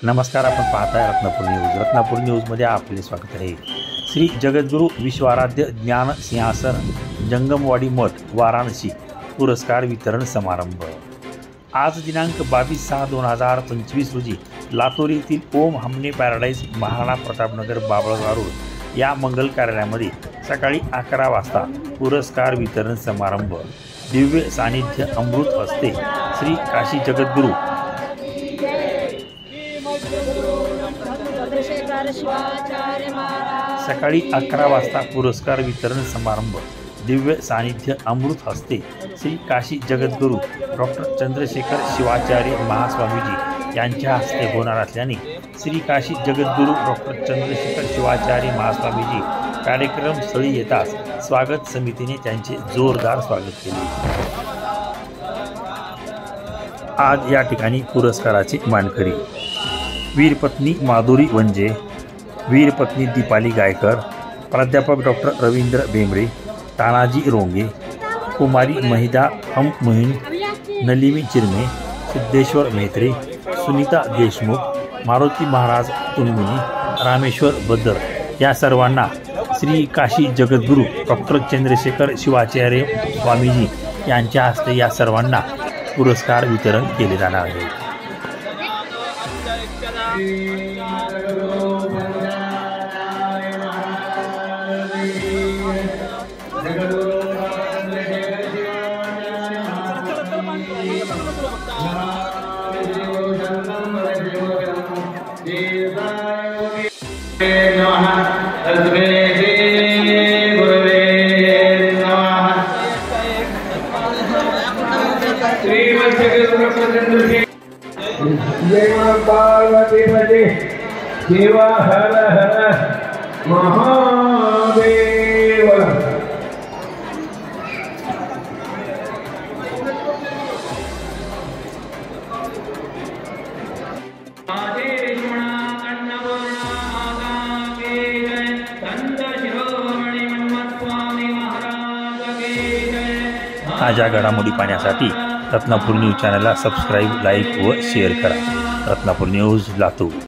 नमस्कार, आपण पाहताय रत्नापूर न्यूज। रत्नापूर न्यूजमध्ये आपले स्वागत आहे। श्री जगद्गुरु विश्वाराध्य ज्ञान सिंहासन जंगमवाडी मठ वाराणसी पुरस्कार वितरण समारंभ आज दिनांक 22/6/2025 रोजी लातूर येथील ओम हमने पॅराडाईज महाराणा प्रतापनगर बाबळगाव रोड या मंगल कार्यालयामध्ये सकाळी 11 वाजता पुरस्कार वितरण समारंभ दिव्य सानिध्य अमृत हस्ते श्री काशी जगद्गुरु सकाळी 11 वाजता पुरस्कार वितरण समारंभ दिव्य सानिध्य अमृत हस्ते श्री काशी जगद्गुरु डॉक्टर चंद्रशेखर शिवाचार्य महास्वामीजी यांच्या हस्ते होणार असल्याने श्री काशी जगद्गुरु डॉक्टर चंद्रशेखर शिवाचार्य महास्वामीजी कार्यक्रम स्थळी येताच स्वागत समितीने त्यांचे जोरदार स्वागत केले। आज या ठिकाणी पुरस्काराचे मानकरी वीरपत्नी माधुरी वंजे, वीरपत्नी दीपाली गायकर, प्राध्यापक डॉक्टर रवींद्र बेंबळे, तानाजी रोंगे, कुमारी महिदा हम मोहीन, नलिनी चिरमे, सिद्धेश्वर मेहत्रे, सुनीता देशमुख, मारुती महाराज तुनमुनी, रामेश्वर बद्दर या सर्वांना श्री काशी जगद्गुरु डॉक्टर चंद्रशेखर शिवाचार्य स्वामीजी यांच्या हस्ते या सर्वांना पुरस्कार वितरण केले जाणार आहे। जय पार्वती पते शिव हर हर महादेव। ताज्या घडामोडी पाहण्यासाठी रत्नापूर न्यूज चॅनलला सबस्क्राईब, लाईक व शेअर करा। रत्नापूर न्यूज लातूर।